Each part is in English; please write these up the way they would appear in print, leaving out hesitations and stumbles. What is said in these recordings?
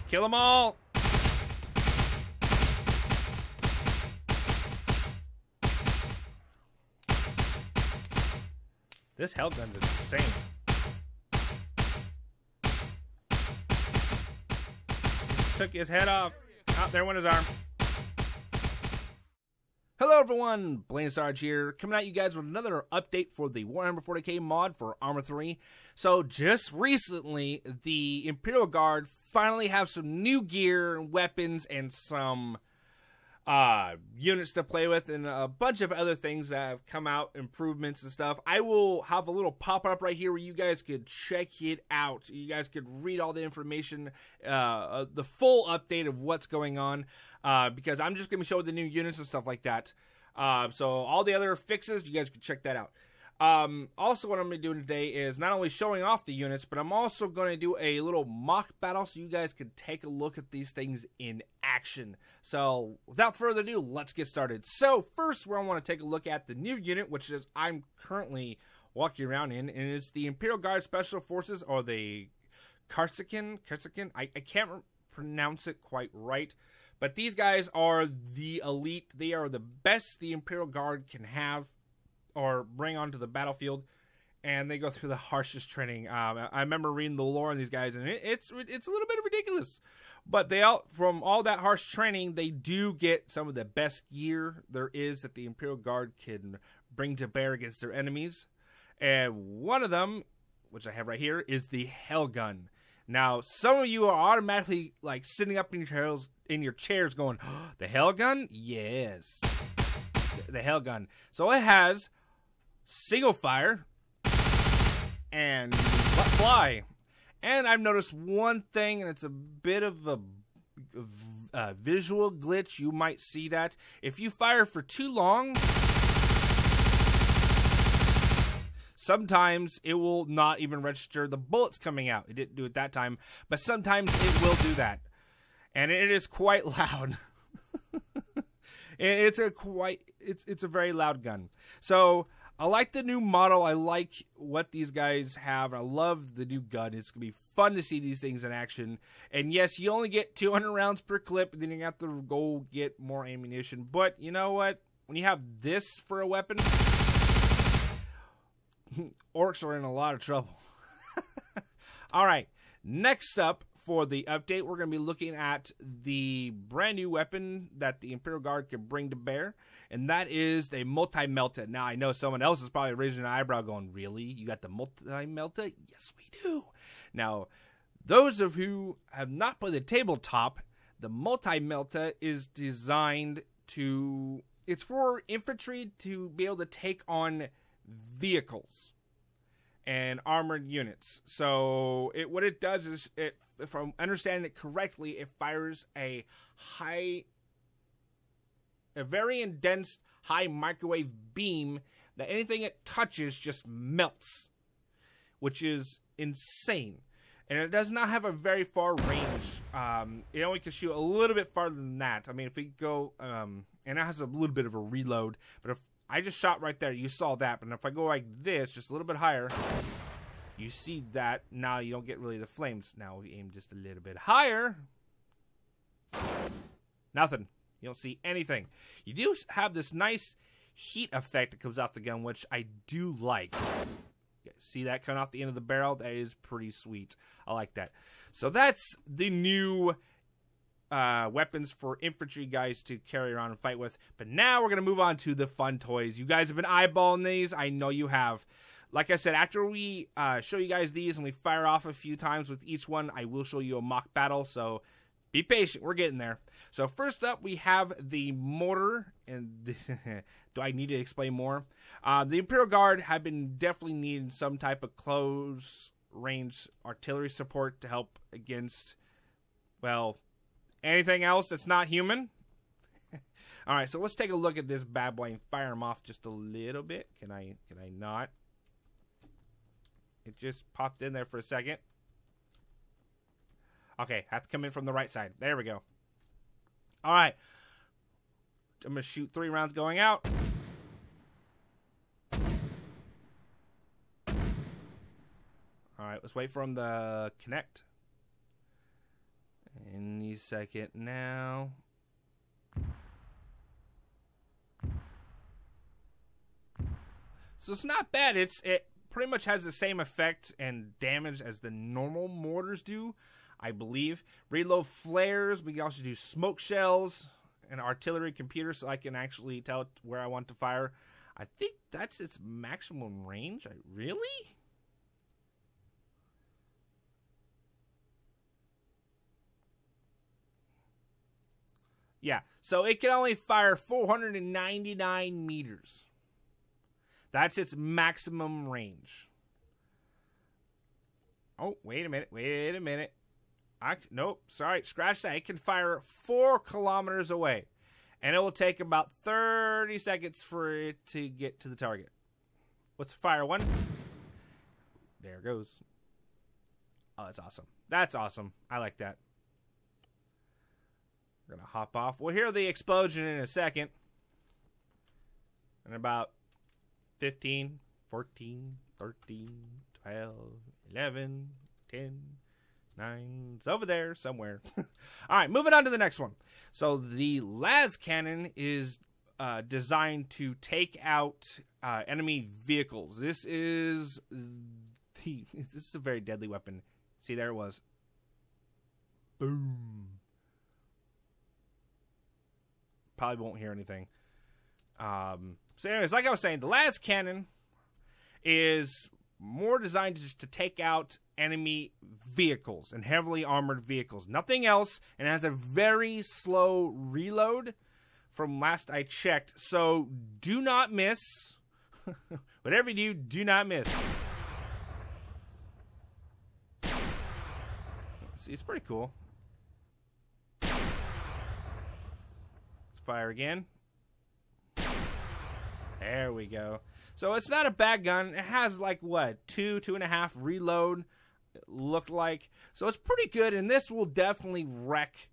Kill them all! This Hellgun's insane. Just took his head off. Oh, there went his arm. Hello everyone, Blaan Sarge here, coming at you guys with another update for the Warhammer 40k mod for Arma 3. So just recently, the Imperial Guard finally have some new gear and weapons and some units to play with and a bunch of other things that have come out, improvements and stuff. I will have a little pop-up right here where you guys could check it out. You guys could read all the information, the full update of what's going on, because I'm just going to show the new units and stuff like that. So all the other fixes, you guys can check that out. Also, what I'm going to be doing today is not only showing off the units, but I'm also going to do a little mock battle so you guys can take a look at these things in action. So, without further ado, let's get started. So, first, I want to take a look at the new unit, which is I'm currently walking around in, and it's the Imperial Guard Special Forces, or the Kasrkin. I can't pronounce it quite right. But these guys are the elite. They are the best the Imperial Guard can have or bring onto the battlefield, and they go through the harshest training. I remember reading the lore on these guys, and it's a little bit ridiculous. But from all that harsh training, they do get some of the best gear there is that the Imperial Guard can bring to bear against their enemies. And one of them, which I have right here, is the Hellgun. Now, some of you are automatically like sitting up in your chairs going, oh, the Hellgun? Yes. The Hellgun. So it has single fire and fly. And I've noticed one thing, and it's a bit of a visual glitch. You might see that. If you fire for too long, sometimes it will not even register the bullets coming out. It didn't do it that time, but sometimes it will do that. And it is quite loud. It's a very loud gun. So I like the new model. I like what these guys have. I love the new gun. It's going to be fun to see these things in action. And yes, you only get 200 rounds per clip, and then you have to go get more ammunition. But you know what? When you have this for a weapon, orcs are in a lot of trouble. All right, next up for the update, we're going to be looking at the brand new weapon that the Imperial Guard can bring to bear, and that is the multi-melta. Now, I know someone else is probably raising an eyebrow going, really? You got the multi-melta? Yes, we do. Now, those of you who have not played the tabletop, the multi-melta is designed to... It's for infantry to be able to take on vehicles and armored units. So what it does is, if I'm understanding it correctly, it fires a very dense high microwave beam that anything it touches just melts, which is insane. And it does not have a very far range. It only can shoot a little bit farther than that. I mean, if we go, and it has a little bit of a reload, but if I just shot right there, you saw that, but if I go like this, just a little bit higher, you see that. Now you don't get really the flames. Now we aim just a little bit higher. Nothing. You don't see anything. You do have this nice heat effect that comes off the gun, which I do like. See that coming off the end of the barrel? That is pretty sweet. I like that. So that's the new weapons for infantry guys to carry around and fight with. But now we're going to move on to the fun toys. You guys have been eyeballing these. I know you have. Like I said, after we show you guys these and we fire off a few times with each one, I will show you a mock battle. So be patient. We're getting there. So first up, we have the mortar. And do I need to explain more? The Imperial Guard have been definitely needing some type of close range artillery support to help against, well, anything else that's not human. All right, so let's take a look at this bad boy and fire him off just a little bit. Can I not? It just popped in there for a second. Okay, have to come in from the right side. There we go. All right. I'm going to shoot 3 rounds going out. All right, let's wait for him to connect. Any second now. So it's not bad. It pretty much has the same effect and damage as the normal mortars do, I believe. Reload flares. We can also do smoke shells and artillery computer, so I can actually tell it where I want to fire. I think that's its maximum range. Really? Yeah, so it can only fire 499 meters. That's its maximum range. Oh, wait a minute. Nope, sorry, scratch that. It can fire 4 kilometers away. And it will take about 30 seconds for it to get to the target. Let's fire one. There it goes. Oh, that's awesome. That's awesome. I like that. We're going to hop off. We'll hear the explosion in a second. In about 15, 14, 13, 12, 11, 10, 9. It's over there somewhere. All right, moving on to the next one. So the lasgun is designed to take out enemy vehicles. This is a very deadly weapon. See, there it was. Boom. Probably won't hear anything. So anyways, like I was saying, the lasgun is more designed just to take out enemy vehicles and heavily armored vehicles. Nothing else, and it has a very slow reload from last I checked. So do not miss. Whatever you do not miss. See, it's pretty cool. Let's fire again. There we go. So it's not a bad gun. It has like what, 2.5 reload, it looked like. So it's pretty good, and this will definitely wreck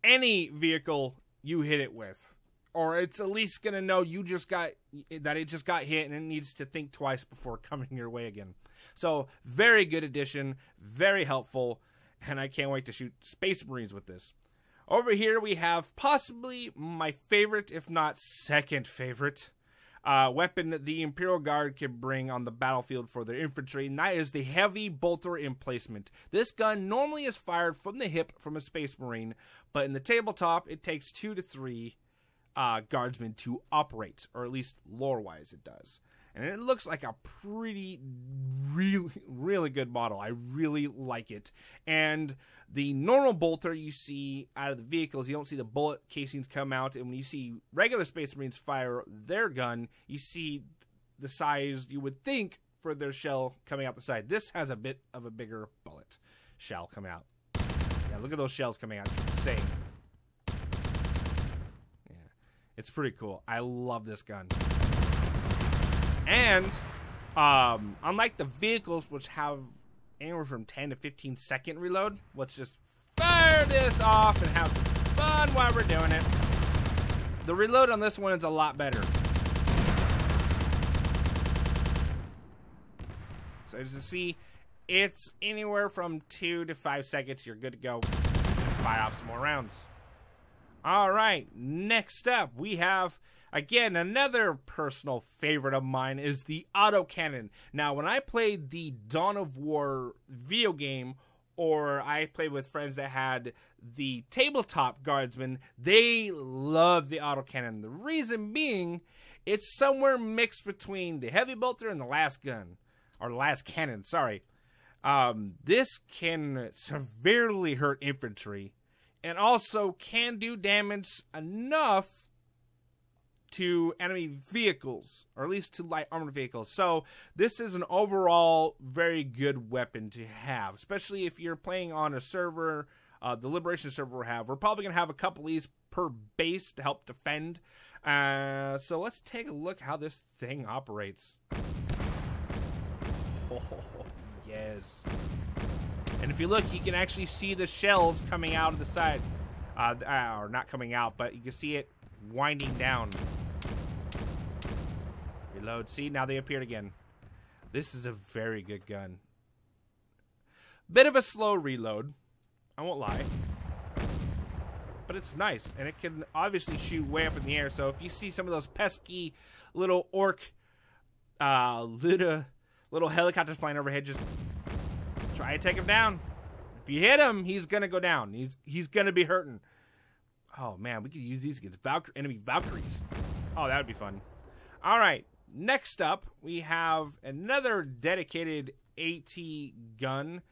any vehicle you hit it with. Or it's at least gonna know it just got hit, and it needs to think twice before coming your way again. So very good addition, very helpful, and I can't wait to shoot Space Marines with this. Over here we have possibly my favorite, if not second favorite, weapon that the Imperial Guard can bring on the battlefield for their infantry, and that is the heavy bolter emplacement. This gun normally is fired from the hip from a Space Marine, but in the tabletop, it takes 2 to 3 guardsmen to operate, or at least lore-wise it does. And it looks like a really good model. I really like it. And the normal bolter you see out of the vehicles, you don't see the bullet casings come out. And when you see regular Space Marines fire their gun, you see the size you would think for their shell coming out the side. This has a bit of a bigger bullet shell coming out. Yeah, look at those shells coming out. It's insane. Yeah, it's pretty cool. I love this gun. And unlike the vehicles, which have anywhere from 10 to 15 second reload, let's just fire this off and have some fun while we're doing it. The reload on this one is a lot better. So as you see, it's anywhere from 2 to 5 seconds. You're good to go. Fire off some more rounds. All right, next up we have, again, another personal favorite of mine is the Autocannon. Now, when I played the Dawn of War video game, or I played with friends that had the tabletop guardsmen, they love the Autocannon. The reason being, it's somewhere mixed between the heavy bolter and the lasgun, or lascannon, sorry. This can severely hurt infantry, and also can do damage enough to enemy vehicles, or at least to light armored vehicles. So this is an overall very good weapon to have, especially if you're playing on a server, the Liberation server we have. We're probably going to have a couple of these per base to help defend. So let's take a look how this thing operates. Oh, yes. And if you look, you can actually see the shells coming out of the side. Or not coming out, but you can see it winding down. Reload. See, now they appeared again. This is a very good gun. Bit of a slow reload, I won't lie. but it's nice. And it can obviously shoot way up in the air. So if you see some of those pesky little orc little helicopters flying overhead, just try to take him down. If you hit him, he's going to go down. He's going to be hurting. Oh, man, we could use these against enemy Valkyries. Oh, that would be fun. All right, next up, we have another dedicated AT gun,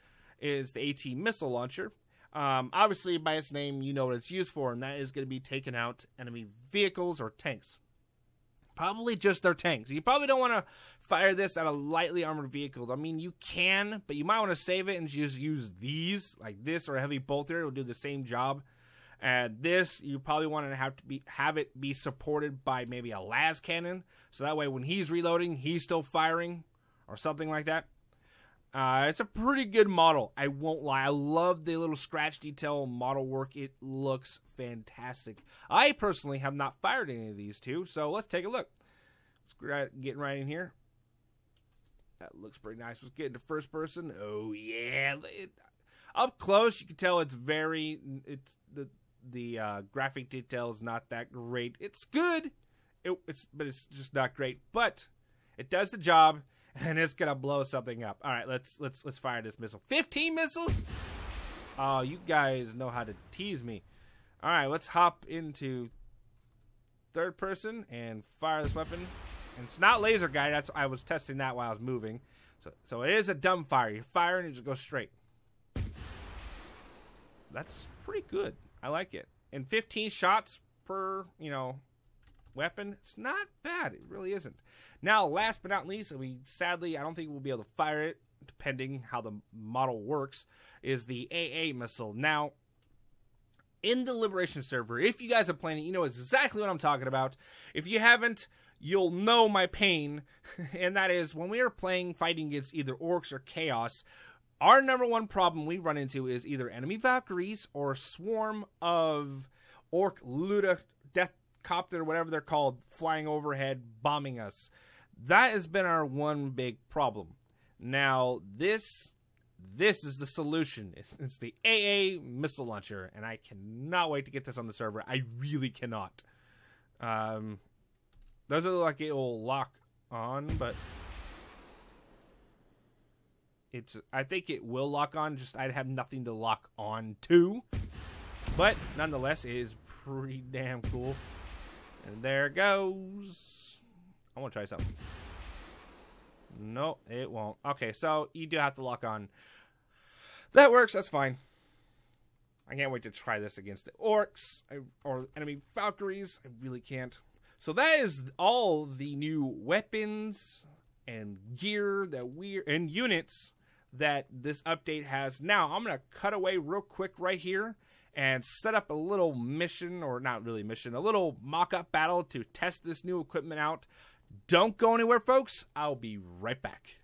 is the AT Missile Launcher. Obviously, by its name, you know what it's used for, and that is going to be taking out enemy vehicles or tanks. Probably just their tanks. You probably don't want to fire this at a lightly armored vehicle. I mean, you can, but you might want to save it and just use these, like this or a heavy bolter. It will do the same job. And this, you probably want to have it be supported by maybe a lasgun, so that way when he's reloading, he's still firing or something like that. It's a pretty good model. I won't lie. I love the little scratch detail model work. It looks fantastic. I personally have not fired any of these two, so let's take a look. Let's get right in here. That looks pretty nice. Let's get into first person. Oh yeah, up close you can tell it's the graphic detail is not that great. It's good, but it's just not great. But it does the job. And it's gonna blow something up. All right, let's fire this missile. 15 missiles? Oh, you guys know how to tease me. All right, let's hop into third person and fire this weapon. And it's not laser guided. I was testing that while I was moving. So it is a dumb fire. You fire and it just goes straight. That's pretty good. I like it. And 15 shots per, weapon. It's not bad. It really isn't. Now, last but not least, sadly, I don't think we'll be able to fire it, depending how the model works, is the Aaa Missile. Now, in the Liberation server, if you guys are playing it, you know exactly what I'm talking about. If you haven't, you'll know my pain, and that is when we are fighting against either orcs or chaos, our number one problem we run into is either enemy Valkyries or a swarm of orc Death Korps, whatever they're called, flying overhead, bombing us. That has been our one big problem. Now, this is the solution. It's the Aaa Missile Launcher, and I cannot wait to get this on the server. I really cannot. Doesn't look like it will lock on, but I think it will lock on, just I'd have nothing to lock on to. But, nonetheless, it is pretty damn cool. And there it goes. I want to try something. No, it won't. Okay, so you do have to lock on. That works. That's fine. I can't wait to try this against the orcs or enemy Valkyries. I really can't. So that is all the new weapons and gear and units that this update has. Now, I'm going to cut away real quick right here and set up a little mission, or not really mission, a little mock-up battle to test this new equipment out. Don't go anywhere, folks. I'll be right back.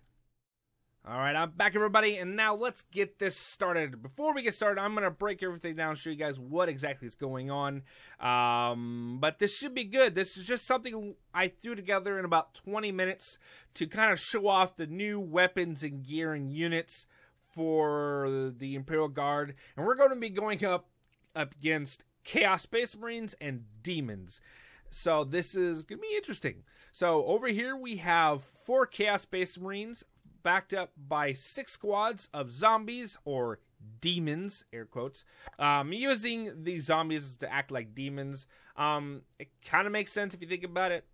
All right, I'm back, everybody, and now let's get this started. Before we get started, I'm going to break everything down and show you guys what exactly is going on. But this should be good. This is just something I threw together in about 20 minutes to kind of show off the new weapons and gear and units for the Imperial Guard. And we're going to be going up against Chaos Space Marines and Demons. So this is going to be interesting. So over here we have 4 Chaos Space Marines backed up by 6 squads of zombies or demons, air quotes. Using these zombies to act like demons. It kind of makes sense if you think about it.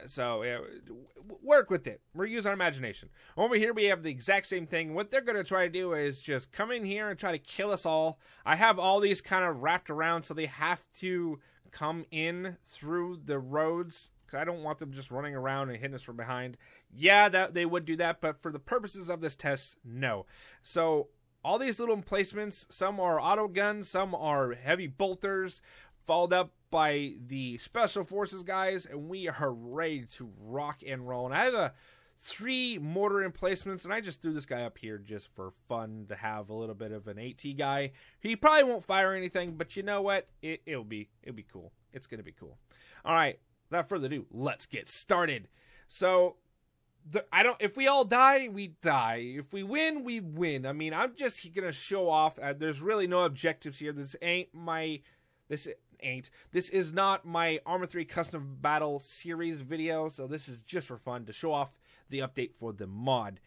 So yeah, work with it. We're using our imagination. Over here we have the exact same thing. What they're going to try to do is just come in here and try to kill us all. I have all these kind of wrapped around so they have to come in through the roads, because I don't want them just running around and hitting us from behind. Yeah, that they would do that, but for the purposes of this test, no. So all these little emplacements, some are auto guns, some are heavy bolters, followed up by the special forces guys, and we are ready to rock and roll. And I have 3 mortar emplacements, and I just threw this guy up here just for fun to have a little bit of an AT guy. He probably won't fire anything, but you know what? It'll be cool. It's gonna be cool. All right, without further ado, let's get started. So if we all die, we die. If we win, we win. I mean, I'm just gonna show off. There's really no objectives here. This ain't my This ain't. This is not my Arma 3 Custom Battle Series video, so this is just for fun to show off the update for the mod.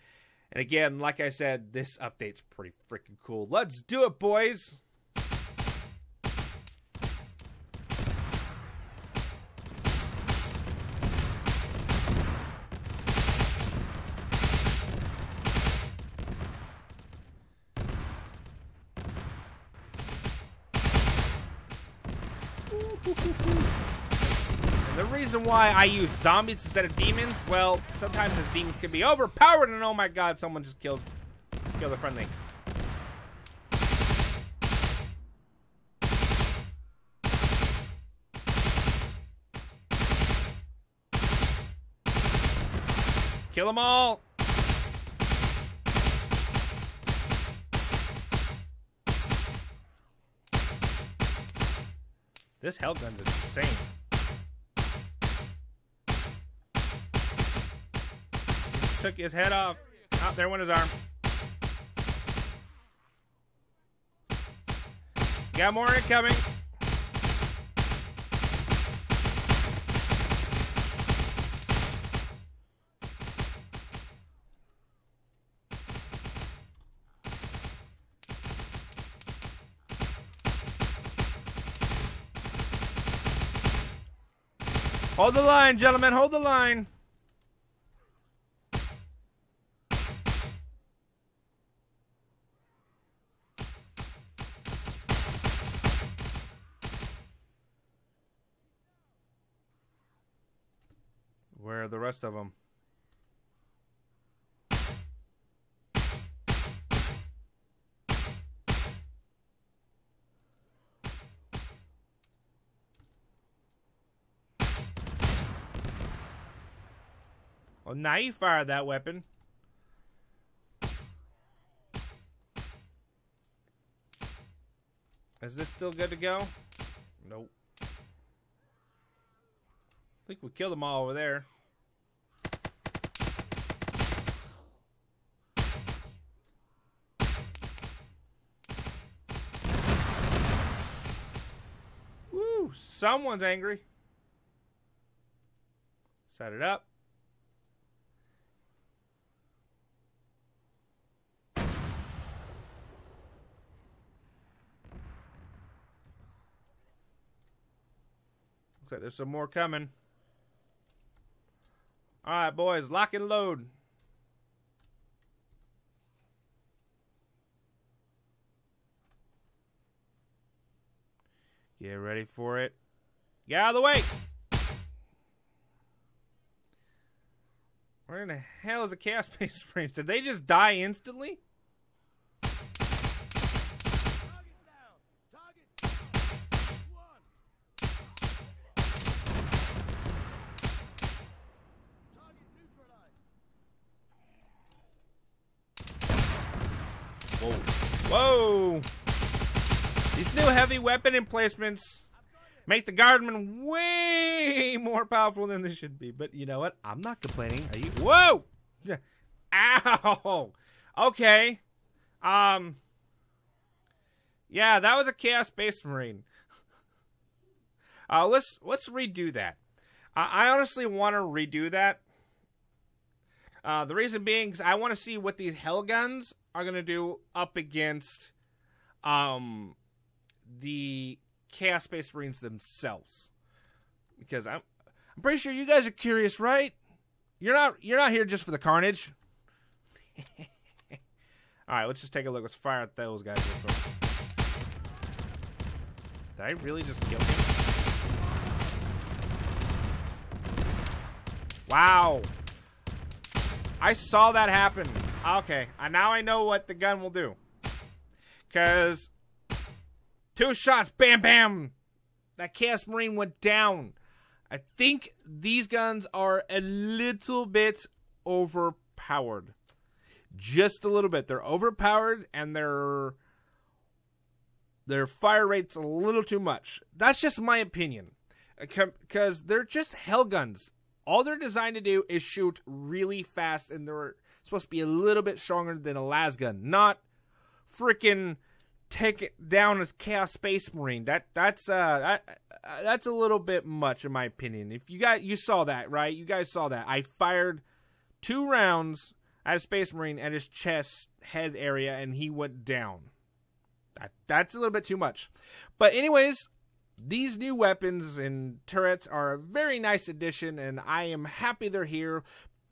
And again, like I said, this update's pretty freaking cool. Let's do it, boys! And the reason why I use zombies instead of demons, well, sometimes these demons can be overpowered, and oh my god, someone just killed a friendly. Kill them all! This Hellgun's insane. Just took his head off. Oh, there went his arm. Got more incoming. Hold the line, gentlemen. Hold the line. Where are the rest of them? Well, now you fired that weapon. Is this still good to go? Nope. I think we killed them all over there. Woo! Someone's angry. Set it up. Looks like there's some more coming. Alright, boys, lock and load. Get ready for it. Get out of the way! Where in the hell is the Chaos Space Marines? Did they just die instantly? Whoa! These new heavy weapon emplacements make the guardmen way more powerful than they should be. But you know what? I'm not complaining. Are you? Whoa! Ow! Okay. Yeah, that was a Chaos Space Marine. Let's redo that. I honestly want to redo that. The reason being is I want to see what these Hellguns are going to do up against the Chaos Space Marines themselves. Because I'm pretty sure you guys are curious, right? You're not here just for the carnage. Alright, let's just take a look. Let's fire at those guys real quick. Did I really just kill him? Wow. I saw that happen. Okay, now I know what the gun will do. Because 2 shots, bam, bam. That Chaos Marine went down. I think these guns are a little bit overpowered. Just a little bit. They're overpowered and their fire rate's a little too much. That's just my opinion. Because they're just Hellguns. All they're designed to do is shoot really fast, and they're supposed to be a little bit stronger than a lasgun, not freaking take down a Chaos Space Marine. That's a little bit much in my opinion. If you saw that, right? You guys saw that. I fired 2 rounds at a Space Marine at his chest head area and he went down. That's a little bit too much. But anyways, these new weapons and turrets are a very nice addition and I am happy they're here.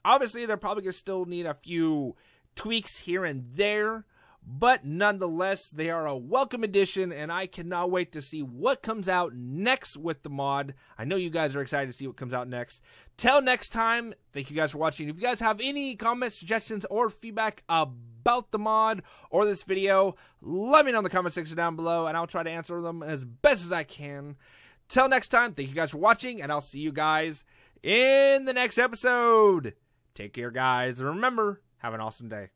Obviously, they're probably going to still need a few tweaks here and there, but nonetheless, they are a welcome addition, and I cannot wait to see what comes out next with the mod. I know you guys are excited to see what comes out next. Till next time, thank you guys for watching. If you guys have any comments, suggestions, or feedback about the mod or this video, let me know in the comment section down below, and I'll try to answer them as best as I can. Till next time, thank you guys for watching, and I'll see you guys in the next episode. Take care, guys, and remember, have an awesome day.